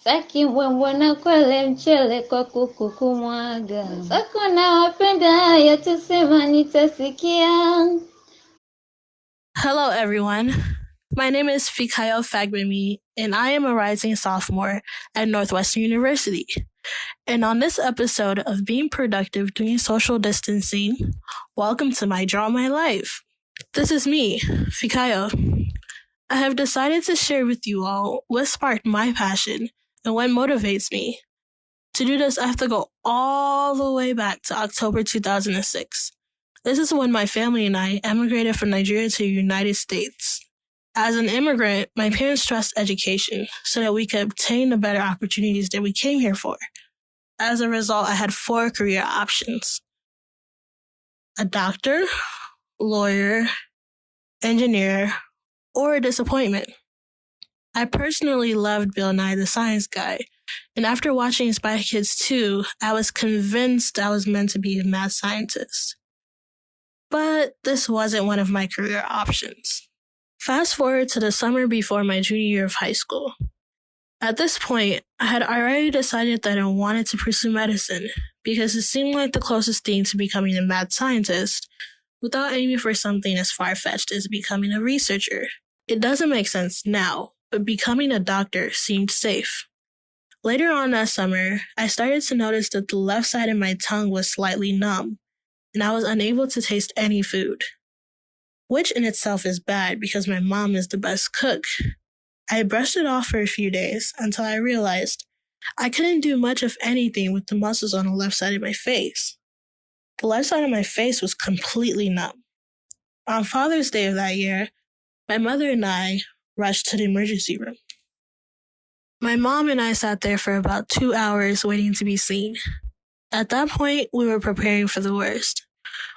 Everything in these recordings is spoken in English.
Saki mbwembwe na kwele mchele kwa kuku kumwaga. Sako na wapenda yatusema nitasikia. Hello, everyone. My name is Fikayo Fagbemi, and I am a rising sophomore at Northwestern University. And on this episode of Being Productive Doing Social Distancing, welcome to my Draw My Life. This is me, Fikayo. I have decided to share with you all what sparked my passion and what motivates me. To do this, I have to go all the way back to October 2006. This is when my family and I emigrated from Nigeria to the United States. As an immigrant, my parents trust education so that we could obtain the better opportunities that we came here for. As a result, I had 4 career options: a doctor, lawyer, engineer, or a disappointment. I personally loved Bill Nye the Science Guy, and after watching Spy Kids 2, I was convinced I was meant to be a mad scientist. But this wasn't one of my career options. Fast forward to the summer before my junior year of high school. At this point, I had already decided that I wanted to pursue medicine because it seemed like the closest thing to becoming a mad scientist without aiming for something as far-fetched as becoming a researcher. It doesn't make sense now, but becoming a doctor seemed safe. Later on that summer, I started to notice that the left side of my tongue was slightly numb, and I was unable to taste any food, which in itself is bad because my mom is the best cook. I brushed it off for a few days until I realized I couldn't do much of anything with the muscles on the left side of my face. The left side of my face was completely numb. On Father's Day of that year, my mother and I rushed to the emergency room. My mom and I sat there for about 2 hours waiting to be seen. At that point, we were preparing for the worst.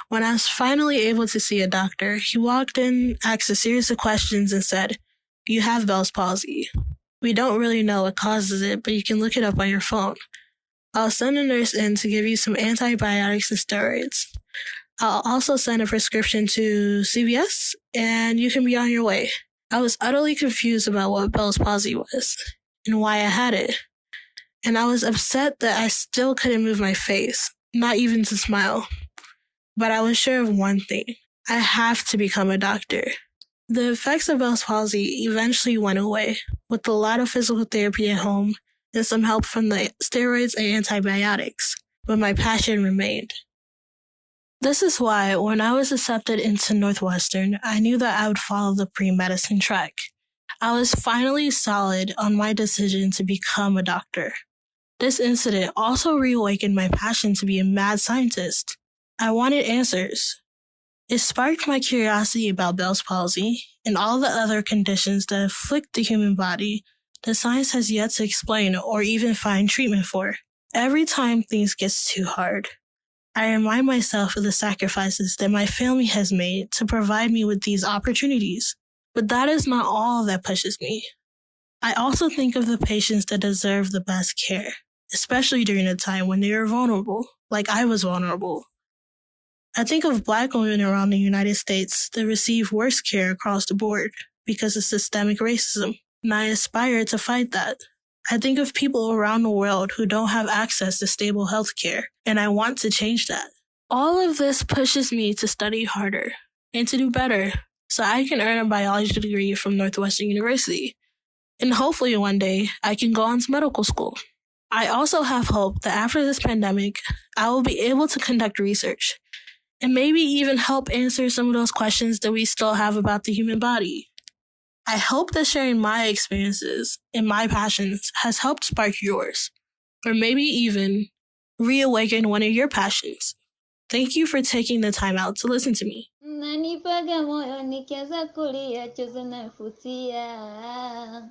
When I was finally able to see a doctor, he walked in, asked a series of questions, and said, "You have Bell's palsy. We don't really know what causes it, but you can look it up on your phone. I'll send a nurse in to give you some antibiotics and steroids. I'll also send a prescription to CVS, and you can be on your way." I was utterly confused about what Bell's palsy was and why I had it. And I was upset that I still couldn't move my face, not even to smile. But I was sure of one thing: I have to become a doctor. The effects of Bell's palsy eventually went away, with a lot of physical therapy at home and some help from the steroids and antibiotics, but my passion remained. This is why, when I was accepted into Northwestern, I knew that I would follow the pre-medicine track. I was finally solid on my decision to become a doctor. This incident also reawakened my passion to be a mad scientist. I wanted answers. It sparked my curiosity about Bell's palsy and all the other conditions that afflict the human body that science has yet to explain or even find treatment for. Every time things get too hard, I remind myself of the sacrifices that my family has made to provide me with these opportunities. But that is not all that pushes me. I also think of the patients that deserve the best care, especially during a time when they are vulnerable, like I was vulnerable. I think of Black women around the United States that receive worse care across the board because of systemic racism, and I aspire to fight that. I think of people around the world who don't have access to stable health care, and I want to change that. All of this pushes me to study harder and to do better so I can earn a biology degree from Northwestern University. And hopefully one day I can go on to medical school. I also have hope that after this pandemic, I will be able to conduct research and maybe even help answer some of those questions that we still have about the human body. I hope that sharing my experiences and my passions has helped spark yours, or maybe even reawaken one of your passions. Thank you for taking the time out to listen to me. Nanipaga moyo nikianza kulia chozi nafutia.